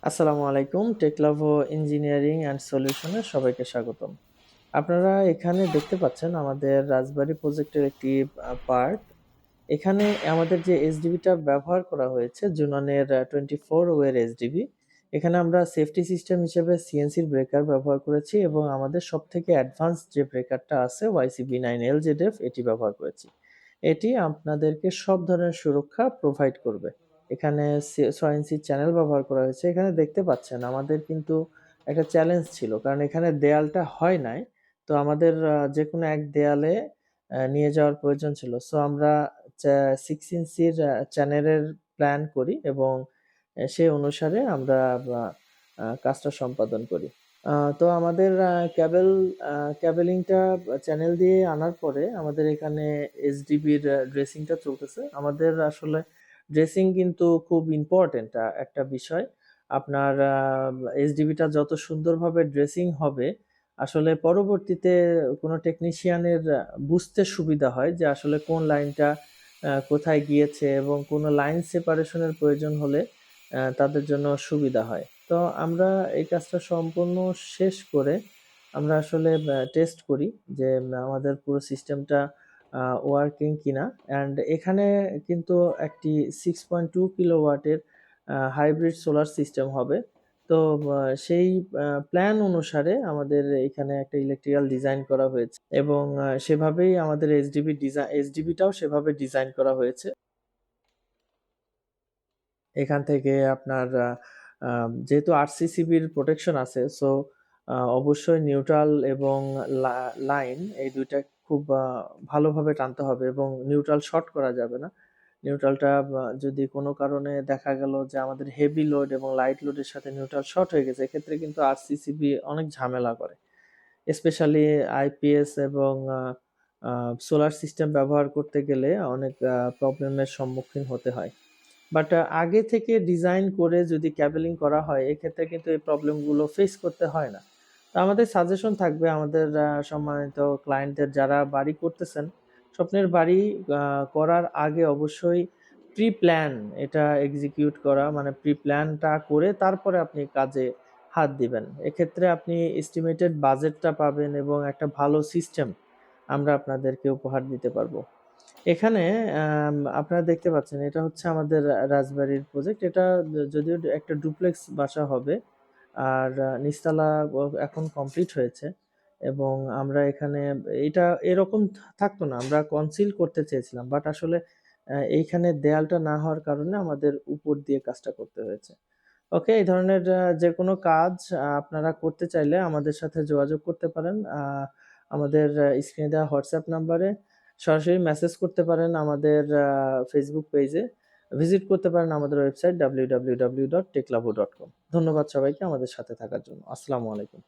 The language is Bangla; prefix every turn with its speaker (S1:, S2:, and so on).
S1: আসসালামু আলাইকুম। টেকলাভো ইঞ্জিনিয়ারিং অ্যান্ড সলিউশনে সবাইকে স্বাগতম। আপনারা এখানে দেখতে পাচ্ছেন আমাদের রাজবাড়ী প্রজেক্টের একটি পার্ট। এখানে আমাদের যে এসডিবিটা ব্যবহার করা হয়েছে জুননের 24 ওয়ের এসডিবি। এখানে আমরা সেফটি সিস্টেম হিসেবে সিএনসির ব্রেকার ব্যবহার করেছি এবং আমাদের সবথেকে অ্যাডভান্স যে ব্রেকারটা আছে YCB9LZF এটি ব্যবহার করেছি। এটি আপনাদেরকে সব ধরনের সুরক্ষা প্রোভাইড করবে। এখানে 6 ইঞ্চি চ্যানেল ব্যবহার করা হয়েছে। এখানে দেখতে পাচ্ছেন আমাদের কিন্তু একটা চ্যালেঞ্জ ছিল। কারণ এখানে দেয়ালটা হয় নাই। তো আমাদের যেকোনো এক দেয়ালে নিয়ে যাওয়ার প্রয়োজন ছিল। সো আমরা 6 ইঞ্চির চ্যানেলের প্ল্যান করি এবং সে অনুসারে আমরা কাজটা সম্পাদন করি। তো আমাদের ক্যাবেলিংটা চ্যানেল দিয়ে আনার পরে আমাদের এখানে এসডিবির ড্রেসিংটা চলতেছে। আমাদের আসলে ড্রেসিং কিন্তু খুব ইম্পর্টেন্ট একটা বিষয়। আপনার এসডিবিটা যত সুন্দরভাবে ড্রেসিং হবে, আসলে পরবর্তীতে কোনো টেকনিশিয়ানের বুঝতে সুবিধা হয় যে আসলে কোন লাইনটা কোথায় গিয়েছে এবং কোনো লাইন সেপারেশনের প্রয়োজন হলে তাদের জন্য সুবিধা হয়। তো আমরা এই কাজটা সম্পূর্ণ শেষ করে আমরা আসলে টেস্ট করি যে আমাদের পুরো সিস্টেমটা ওয়ার্কিং কিনা। অ্যান্ড এখানে কিন্তু একটি 6.2 কিলোওয়াটের হাইব্রিড সোলার সিস্টেম হবে। তো সেই প্ল্যান অনুসারে আমাদের এখানে একটা ইলেকট্রিক্যাল ডিজাইন করা হয়েছে এবং সেভাবেই আমাদের এসডিবিটাও সেভাবে ডিজাইন করা হয়েছে। এখান থেকে আপনার যেহেতু আরসিসিবির প্রোটেকশন আছে, সো অবশ্যই নিউট্রাল এবং লাইন এই দুইটা খুব ভালোভাবে টানতে হবে এবং নিউট্রাল শর্ট করা যাবে না। নিউট্রালটা যদি কোনো কারণে দেখা গেল যে আমাদের হেভি লোড এবং লাইট লোডের সাথে নিউট্রাল শর্ট হয়ে গেছে, এক্ষেত্রে কিন্তু আরসিসিবি অনেক ঝামেলা করে। স্পেশালি আইপিএস এবং সোলার সিস্টেম ব্যবহার করতে গেলে অনেক প্রবলেমের সম্মুখীন হতে হয়। বাট আগে থেকে ডিজাইন করে যদি ক্যাবেলিং করা হয়, এক্ষেত্রে কিন্তু এই প্রবলেমগুলো ফেস করতে হয় না। তো আমাদের সাজেশন থাকবে আমাদের সম্মানিত ক্লায়েন্টদের যারা বাড়ি করতেছেন, স্বপ্নের বাড়ি করার আগে অবশ্যই প্রি প্ল্যান এটা এক্সিকিউট করা, মানে প্রি প্ল্যানটা করে তারপরে আপনি কাজে হাত দিবেন। এক্ষেত্রে আপনি এস্টিমেটেড বাজেটটা পাবেন এবং একটা ভালো সিস্টেম আমরা আপনাদেরকে উপহার দিতে পারবো। এখানে আপনারা দেখতে পাচ্ছেন এটা হচ্ছে আমাদের রাজবাড়ির প্রজেক্ট। এটা যদিও একটা ডুপ্লেক্স বাসা হবে। আর নিচতলা এখন কমপ্লিট হয়েছে এবং আমরা এখানে এটা এরকম থাকতো না। আমরা কনসিল করতে চেয়েছিলাম। বাট আসলে এইখানে দেয়ালটা না হওয়ার কারণে আমাদের উপর দিয়ে কাজটা করতে হয়েছে। ওকে, এই ধরনের যেকোনো কাজ আপনারা করতে চাইলে আমাদের সাথে যোগাযোগ করতে পারেন। আমাদের স্ক্রিনে দেওয়া হোয়াটসঅ্যাপ নাম্বারে সরাসরি মেসেজ করতে পারেন, আমাদের ফেসবুক পেজে ভিজিট করতে পারেন আমাদের ওয়েবসাইট www.techlabo.com। ধন্যবাদ সবাইকে আমাদের সাথে থাকার জন্য। আসসালামু আলাইকুম।